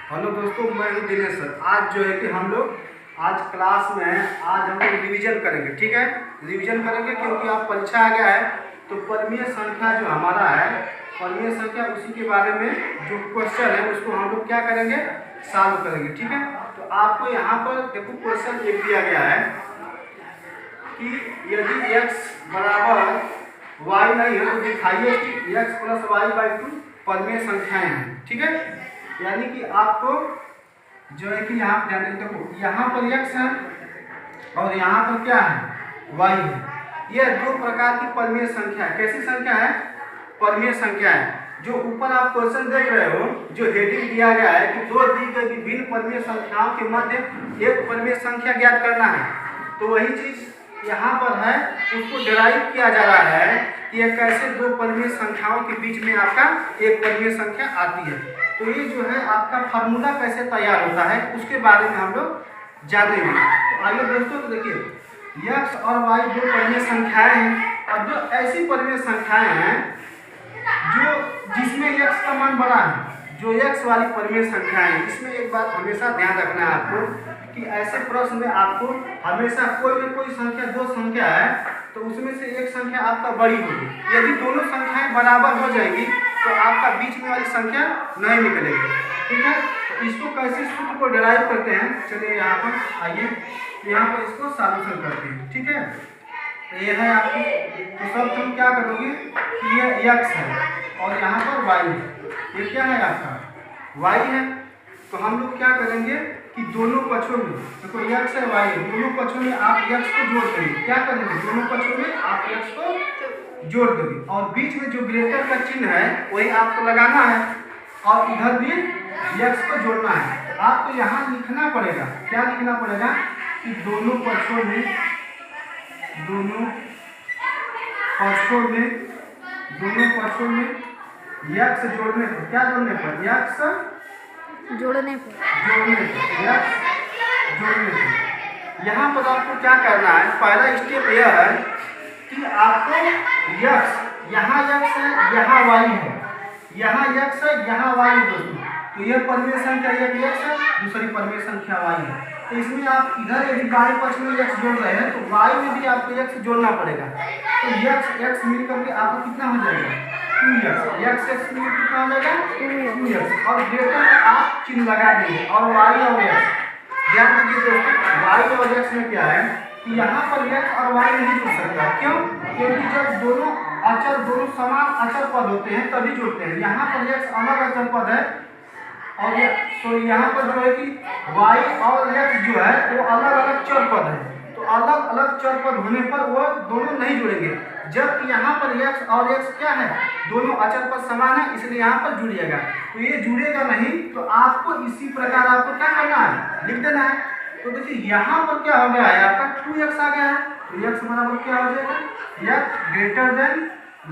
Hello दोस्तों, मैं हूँ दिनेश सर। आज जो है कि हम लोग आज क्लास में हैं। आज हम लोग रिवीजन करेंगे, ठीक है। रिवीजन करेंगे क्योंकि आप परीक्षा आ गया है, तो परिमेय संख्या जो हमारा है, परिमेय संख्या उसी के बारे में जो क्वेश्चन है उसको हम लोग क्या करेंगे, सॉल्व करेंगे, ठीक है। तो आपको यहाँ पर देखो क्वेश्चन एक दिया गया है कि यदि x बराबर y नहीं है तो दिखाइए कि x प्लस वाई बाई 2 परिमेय संख्याएं हैं, ठीक है। यानी कि आपको जो है कि यहाँ ध्यान देखो, यहाँ पर x है और यहाँ पर क्या है, y है। यह दो प्रकार की परिमेय संख्या है। कैसी संख्या है? परिमेय संख्या है। जो ऊपर आप क्वेश्चन देख रहे हो, जो हेडिंग दिया गया है कि दो दी गई विभिन्न परिमेय संख्याओं के मध्य एक परिमेय संख्या ज्ञात करना है, तो वही चीज यहाँ पर है, उसको डिराइव किया जा रहा है कि यह कैसे दो परिमेय संख्याओं के बीच में आपका एक परिमेय संख्या आती है। तो ये जो है आपका फार्मूला कैसे तैयार होता है उसके बारे में हम लोग जानेंगे। तो आइए दोस्तों, तो देखिए x और y दो परिमेय संख्याएं हैं, और जो ऐसी परिमेय संख्याएं हैं जो जिसमें x का मान बड़ा है, जो x वाली परिमेय संख्याएं हैं, इसमें एक बात हमेशा ध्यान रखना है आपको कि ऐसे प्रश्न में आपको हमेशा कोई न कोई संख्या, दो संख्या है तो उसमें से एक संख्या आपका बड़ी होगी। यदि दोनों संख्याएं बराबर हो जाएगी तो आपका बीच में वाली संख्या नहीं निकलेगी, ठीक है। तो इसको कैसे सूत्र को डिराइव करते हैं, चलिए यहाँ पर आइए, यहाँ पर इसको सॉल्यूशन करते हैं, ठीक है। तो ये है आपकी, तो सब तुम क्या करोगे कि ये x है और यहाँ पर y है, ये क्या है आपका y है। तो हम लोग क्या करेंगे कि दोनों पक्षों में देखो x है y है, दोनों पक्षों में आप x को जोड़ देंगे। क्या करेंगे, दोनों पक्षों में आप x को जोड़ देंगे और बीच में जो ग्रेटर का चिन्ह है वही आपको लगाना है और इधर भी x को जोड़ना है। तो आपको यहाँ लिखना पड़ेगा, क्या लिखना पड़ेगा कि दोनों पक्षों में x जोड़ने पर, क्या जोड़ने पर, x जोड़ने पर यहाँ पर आपको क्या करना है, पहला स्टेप यह है कि आपको x, यहाँ x है, यहाँ y है, यहाँ x है, यहाँ y है दोस्तों। तो यह परिमेय संख्या एक x है, दूसरी परिमेय संख्या y है। तो इसमें आप इधर यदि बाएं पक्ष में x जोड़ रहे हैं तो y में भी आपको x जोड़ना पड़ेगा। तो x मिलकर के आपको कितना हो जाएगा, 2x, x मिलकर कितना हो जाएगा 2x, और ग्रेटर आप चिन्ह लगा देंगे और y और x। ध्यान दीजिए दोस्तों, y और x में क्या है कि यहाँ पर x और y नहीं जुड़ सकता। क्यों? क्योंकि जब दोनों समान अचर पद होते हैं तभी जुड़ते हैं। यहाँ पर x अलग अचर पद है और तो यहाँ पर जो है कि y और x जो है वो अलग अलग चर पद है। तो अलग अलग चर पद होने पर वो दोनों नहीं जुड़ेंगे, जबकि यहाँ पर x और x क्या है, दोनों अचर पद समान है, इसलिए यहाँ पर जुड़ेगा। तो ये जुड़ेगा नहीं, तो आपको इसी प्रकार आपको क्या करना है, लिख देना है। तो देखिए यहाँ पर क्या हो गया है, आपका 2x आ गया है। तो x बराबर क्या हो जाएगा, x greater than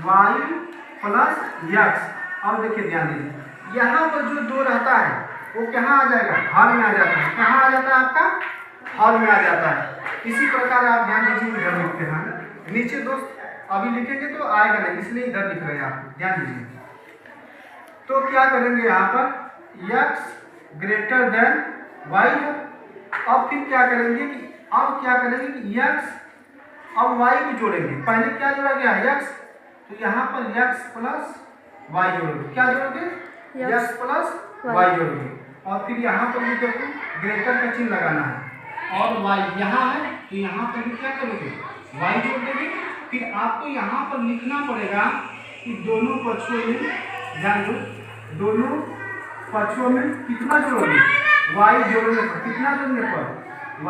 y plus x। और देखिए ध्यान दीजिए, यहाँ पर जो 2 रहता है वो कहाँ आ जाएगा, हर में आ जाता है। कहाँ आ जाता है, आपका हर में आ जाता है। इसी प्रकार आप ध्यान दीजिए, इधर लिखते हैं नीचे दोस्त, अभी लिखेंगे तो आएगा नहीं, इसलिए इधर लिख रहे हैं आप, ध्यान दीजिए। तो क्या करेंगे यहाँ पर x ग्रेटर देन y है। अब फिर क्या करेंगे कि x अब y को जोड़ेंगे। पहले क्या जोड़ा गया है, x, तो यहाँ पर x प्लस y जोड़ोगे। क्या जोड़ोगे, x प्लस y जोड़ोगे। और फिर यहाँ पर भी देखो ग्रेटर का चिन्ह लगाना है और y यहाँ है, तो यहाँ पर भी क्या करोगे, y जोड़ देंगे। फिर आपको यहाँ पर लिखना पड़ेगा कि दोनों पक्षों में, ध्यान दो, दोनों पक्षों में कितना जोड़ोगे, y जोड़ने पर, कितना जोड़ने पर, y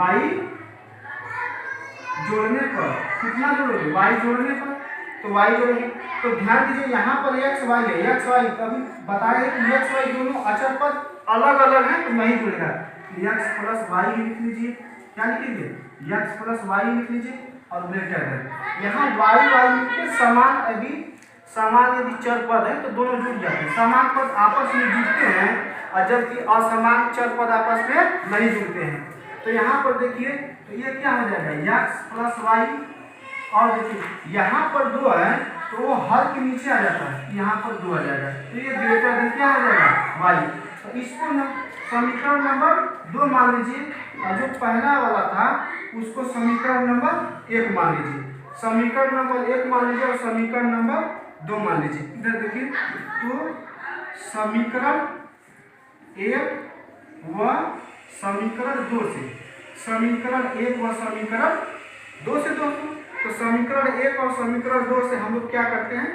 जोड़ने पर कितना जोड़ोगे, y जोड़ने पर, तो y जोड़ोगे। तो ध्यान दीजिए यहाँ पर x y है, x y कभी बताए कि x y दोनों अचर पद अलग अलग हैं तो नहीं जुड़ेगा। x प्लस y लिख लीजिए, क्या लिखेंगे, x प्लस y लिख लीजिए और ग्रेटर है। यहाँ y लिख के समान यदि चर पद है तो दोनों जुड़ जाते हैं। समान पद आपस में जुड़ते हैं और जबकि असमान चर पद आपस में नहीं जुड़ते हैं। तो यहाँ पर देखिए, तो ये क्या हो जाएगा, x प्लस y, और देखिए यहाँ पर 2 है तो वो हर के नीचे आ जाता है, यहाँ पर 2 आ जाएगा। तो ये ग्रेटर देन क्या हो जाएगा, y। तो इसको समीकरण नंबर 2 मान लीजिए, और जो पहला वाला था उसको समीकरण नंबर 1 मान लीजिए। समीकरण नंबर 1 मान लीजिए और समीकरण नंबर 2 मान लीजिए। इधर देखिए, तो समीकरण 1 व समीकरण 2 से, समीकरण 1 व समीकरण 2 से दोस्तों, तो समीकरण 1 और समीकरण 2 से हम लोग क्या करते हैं,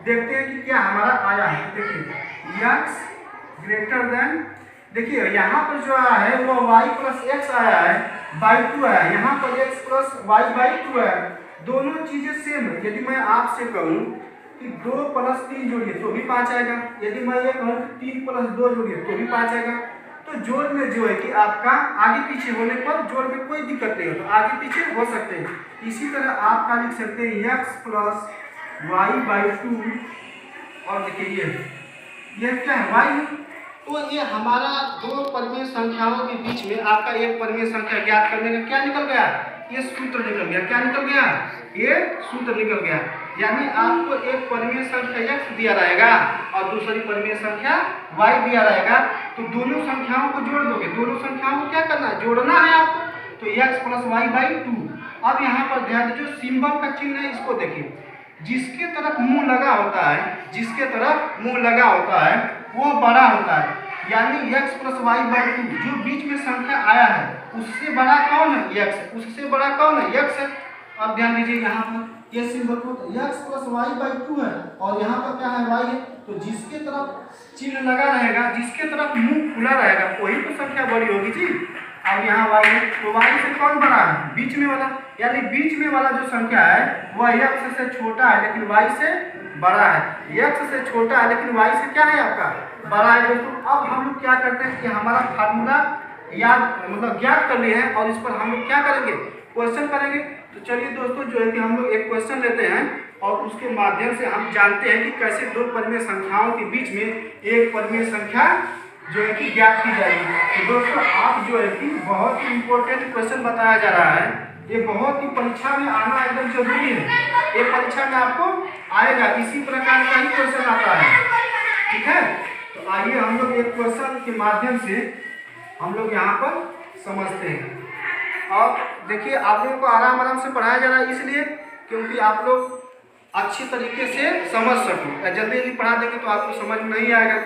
देखते हैं कि क्या हमारा आया है। देखिए x ग्रेटर देन, देखिए यहाँ पर जो आया है वो y प्लस एक्स आया है बाई 2 आया है, यहाँ पर x प्लस वाई बाई 2 है। दोनों चीजें सेम है। यदि मैं आपसे कहूँ कि 2 प्लस 3 जोड़िए तो भी 5 आएगा, यदि मैं ये कहूँ 3 प्लस 2 जोड़िए तो भी 5 आएगा। तो जोड़ में जो है कि आपका आगे पीछे होने पर जोड़ में कोई दिक्कत नहीं हो, तो आगे पीछे हो सकते हैं। इसी तरह आपका लिख सकते हैं x प्लस वाई बाई 2, और देखिए ये क्या है y है। तो ये हमारा दो परिमेय संख्याओं के बीच में आपका एक परिमेय संख्या ज्ञात करने का क्या निकल गया, ये सूत्र निकल गया। क्या निकल गया, ये सूत्र निकल गया। यानी आपको एक परिमेय संख्या x दिया रहेगा और दूसरी परिमेय संख्या y दिया रहेगा, तो दोनों संख्याओं को जोड़ दोगे। दोनों संख्याओं को क्या करना है, जोड़ना है आपको। तो x प्लस वाई बाई 2। अब यहाँ पर ध्यान दीजिए, सिंबल का चिन्ह है, इसको देखिए। जिसके तरफ मुंह लगा होता है, जिसके तरफ मुंह लगा होता है वो बड़ा होता है। यानी x प्लस वाई बाई 2 जो बीच में संख्या आया है उससे बड़ा कौन है, x। उससे बड़ा कौन है, x है। अब ध्यान दीजिए, यहाँ पर ये सिंबल को x प्लस वाई बाई 2 है और यहाँ पर क्या है, y है। तो जिसके तरफ चिन्ह लगा रहेगा, जिसके तरफ मुंह खुला रहेगा वही तो संख्या बड़ी होगी जी। अब यहाँ y है, तो y से कौन बड़ा है, बीच में वाला। यानी बीच में वाला जो संख्या है वह x से छोटा है लेकिन y से बड़ा है। x से छोटा है लेकिन y से क्या है, आपका बड़ा है दोस्तों। अब हम लोग क्या करते हैं कि हमारा फार्मूला याद मतलब ज्ञात कर लिए हैं और इस पर हम लोग क्या करेंगे, क्वेश्चन करेंगे। तो चलिए दोस्तों, जो है कि हम लोग एक क्वेश्चन लेते हैं और उसके माध्यम से हम जानते हैं कि कैसे दो परिमेय संख्याओं के बीच में एक परिमेय संख्या जो है कि ज्ञात की जाएगी। तो दोस्तों, आप जो है कि बहुत ही इंपॉर्टेंट क्वेश्चन बताया जा रहा है, ये बहुत ही परीक्षा में आना एकदम जरूरी है। ये परीक्षा में आपको आएगा, इसी प्रकार का ही क्वेश्चन आता है, ठीक है। तो आइए हम लोग एक क्वेश्चन के माध्यम से हम लोग यहाँ पर समझते हैं। और देखिए, आप लोगों को आराम आराम से पढ़ाया जा रहा है, इसलिए क्योंकि आप लोग अच्छी तरीके से समझ सको। जल्दी जल्दी पढ़ा देंगे तो आपको समझ में नहीं आएगा।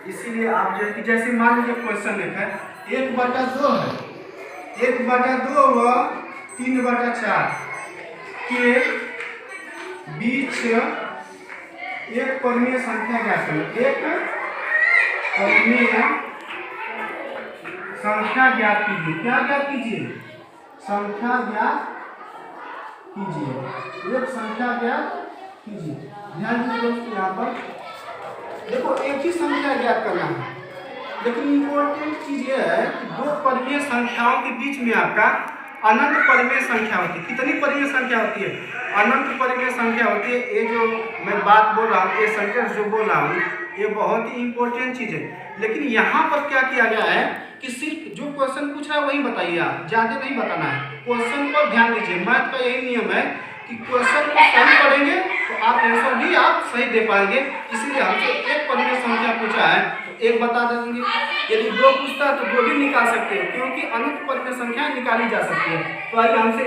इसीलिए आप जो कि जैसे मान लीजिए क्वेश्चन लिखा है 1/2 है, 1/2 व 3/4 के बीच एक परिमेय संख्या ज्ञात करें। एक परिमेय संख्या ज्ञात कीजिए। क्या ज्ञात कीजिए, संख्या ज्ञात कीजिए। एक संख्या ज्ञात कीजिए। ध्यान दीजिए दोस्तों, यहाँ पर देखो एक ही संख्या ज्ञात करना है, लेकिन इम्पोर्टेंट चीज ये है कि दो परिमेय संख्याओं के बीच में आपका अनंत परिमेय संख्या होती है। कितनी परिमेय संख्या होती है, अनंत परिमेय संख्या होती है। ये जो मैं बात बोल रहा हूँ, ये सेंटेंस जो बोल रहा हूँ, ये बहुत ही इंपॉर्टेंट चीज़ है। लेकिन यहाँ पर क्या किया गया है कि सिर्फ जो क्वेश्चन पूछ रहा है वही बताइए, आप ज़्यादा नहीं बताना है। क्वेश्चन पर ध्यान दीजिए। मैथ का यही नियम है कि क्वेश्चन को सही पढ़ेंगे तो आप आंसर भी आप सही दे पाएंगे। इसीलिए हमसे एक परिमेय संख्या पूछा है तो एक बता देंगे, यदि 2 पूछता है तो 2 भी निकाल सकते हैं, क्योंकि अनंत परिमेय संख्या निकाली जा सकती है। तो आइए हमसे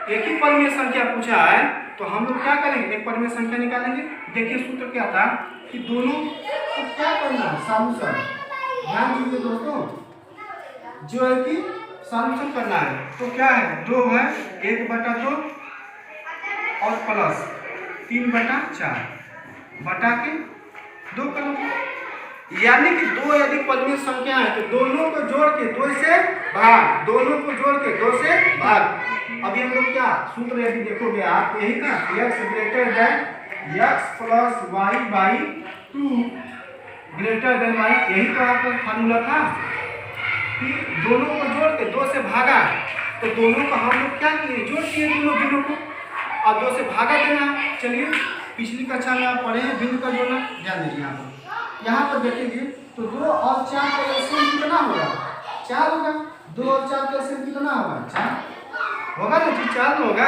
एक ही परिमेय संख्या पूछा है तो हम लोग क्या करेंगे, एक परिमेय संख्या निकालेंगे। देखिए सूत्र क्या था कि दोनों को क्या करना है, सॉल्यूशन। ध्यान दीजिए दोस्तों, जो है कि सॉल्यूशन करना है। तो क्या है, 2 है, 1/2 और प्लस 3/4 बटा के 2 करो। यानी कि 2 यदि परिमेय संख्या है तो दोनों को जोड़ के 2 से भाग, दोनों को जोड़ के 2 से भाग। अभी हम लोग क्या सूत्र यदि देखोगे आप, यही था x greater than x plus y by 2 greater than y। यही तो आपका फार्मूला था कि दोनों को जोड़ के 2 से भागा, तो दोनों को हम लोग क्या किए, जोड़ किए दोनों को, और 2 से भागा देना। चलिए, पिछली कक्षा में आप पढ़े हैं बिंदु का जोड़ना, ध्यान दीजिए। यहाँ पर देखिए, तो 2 और 4 का एलसीएम कितना होगा, 4 होगा। 2 और 4 का एलसीएम कितना होगा, 4 होगा ना जी, 4 होगा।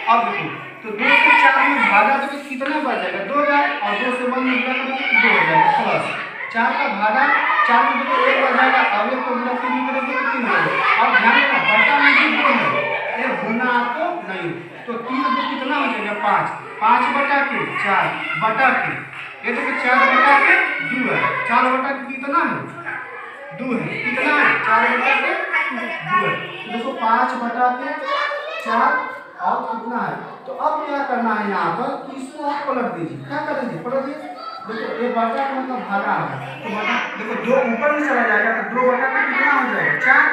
अब देखिए, तो 2 से 4 में भागा तो कितना बढ़ जाएगा, 2 बार, और 2 से 1 मिला तो 2 हो जाएगा, प्लस 4 का भागा 4 में देखो 1 बढ़ जाएगा, अब एक को गुना 3 में करेंगे तो 3 होगा। अब ध्यान रखना बटा में भी 2 है, ये भूलना आपको नहीं। तो 3 2 कितना हो जाएगा 5, 5 बटा के 4 बटा के, ये देखो 4 बटा के 2 है, 4 बटा के कितना है 2 है, कितना है 4 बटा के 2 है। तो देखो 5 बटा के 4 और कितना है। तो अब क्या करना है यहाँ पर कि इसको आप पलट दीजिए, क्या करेंगे पलट दीजिए। देखो ये बटा का मतलब भागा है, तो बटा देखो 2 ऊपर में चला जाएगा तो 2 बटा का कितना हो जाएगा 4,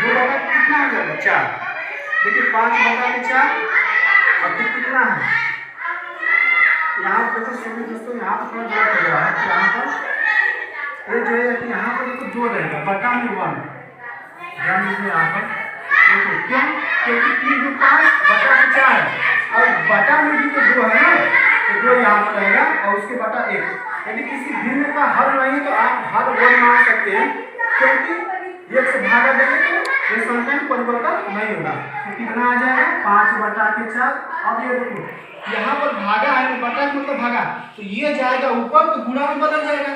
2 बटा का कितना हो जाएगा 4। देखिए 5 बटा के 4 और फिर कितना है यहाँ पर देखो सभी दोस्तों, यहाँ पर थोड़ा गलत हो रहा है। यहाँ पर ये जो है कि यहाँ पर देखो 2 रहेगा बटा में 1, ध्यान दीजिए यहाँ पर देखो क्यों, क्योंकि 3 2 5 बटा के 4 है और बटा में भी तो 2 है ना, तो 2 यहाँ पर रहेगा और उसके बटा 1। यदि किसी भिन्न का हल नहीं तो आप हल 1 मान सकते हैं, क्योंकि 1 से भागा देंगे तो ये संख्या में परिवर्तन नहीं होगा। तो कितना आ जाएगा 5 बटा के 4। अब ये देखो यहाँ पर भागा है, बटा का मतलब भागा, तो ये जाएगा ऊपर तो गुणा में बदल जाएगा,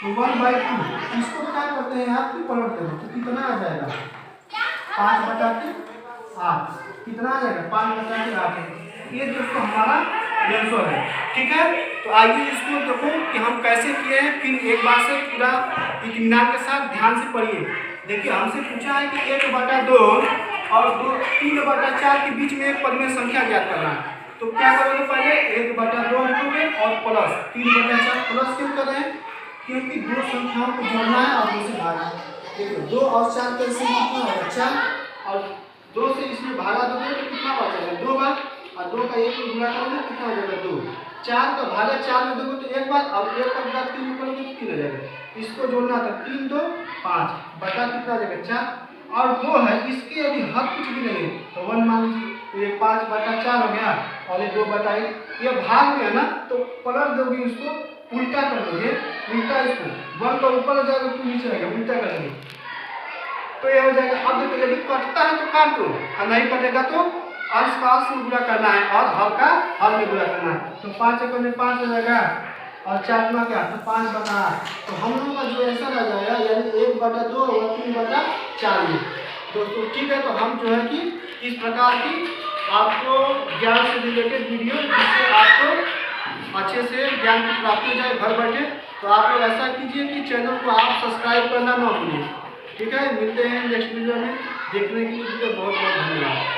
तो 1/2। इसको क्या करते हैं आप पलट देंगे तो कितना आ जाएगा 5 बटा के 8, कितना आ जाएगा 5 बटा के 8। ये दोस्तों हमारा आंसर है, ठीक है। तो आइए इसको देखो कि हम कैसे किए हैं, फिर एक बार से पूरा इत्मीनान के साथ ध्यान से पढ़िए। देखिए हमसे पूछा है कि 1 बटा 2 और 3 बटा 4 के बीच में एक परिमेय संख्या ज्ञात करना है। तो क्या करोगे पहले 1 बटा 2 लिखोगे और प्लस 3 बटा 4। प्लस क्यों कर रहे हैं, क्योंकि 2 संख्याओं को जोड़ना है और 2 से भागना। देखो 2 और 4 कैसे कितना होगा 4 और 2 से इसमें भागा दोगे तो कितना बचेगा 2 बार, और 2 का 1 में गुणा करोगे कितना हो जाएगा 2। 4 का भागा 4 में दोगे तो 1 बार, और 1 का भागा 3 में करोगे तो 3 हो जाएगा। इसको जोड़ना था 3 2 5 बटा कितना हो जाएगा 4 और 2 है, इसके यदि हद कुछ भी नहीं है तो 1 मान लीजिए। तो ये 5 बटा 4 हो गया और ये 2 बटा 1, ये भाग में है ना, तो पलट दोगे इसको, उल्टा कर दोगे, उल्टा इसको 1 का ऊपर हो जाएगा 2 नीचे रहेगा, उल्टा कर दोगे तो ये हो जाएगा। अब देखो यदि कटता है तो काट दो और नहीं कटेगा तो अंश का अंश में गुणा करना है और हल का हल में गुणा करना है। तो 5 एकड़ में 5 हो जाएगा और 4 गुना क्या तो 5 बटा 8। तो हम लोग का जो ऐसा रह जाएगा यानी 1 बटा 2 होगा 3 बटा 4 में। दोस्तों ठीक है, तो हम जो है कि इस प्रकार की आपको ज्ञान से रिलेटेड वीडियो जिससे आपको अच्छे से ज्ञान की प्राप्ति हो जाए घर बैठे, तो आप लोग ऐसा कीजिए कि चैनल को आप सब्सक्राइब करना ना भूलिए। ठीक है, मिलते हैं नेक्स्ट वीडियो में, देखने के लिए बहुत बहुत धन्यवाद।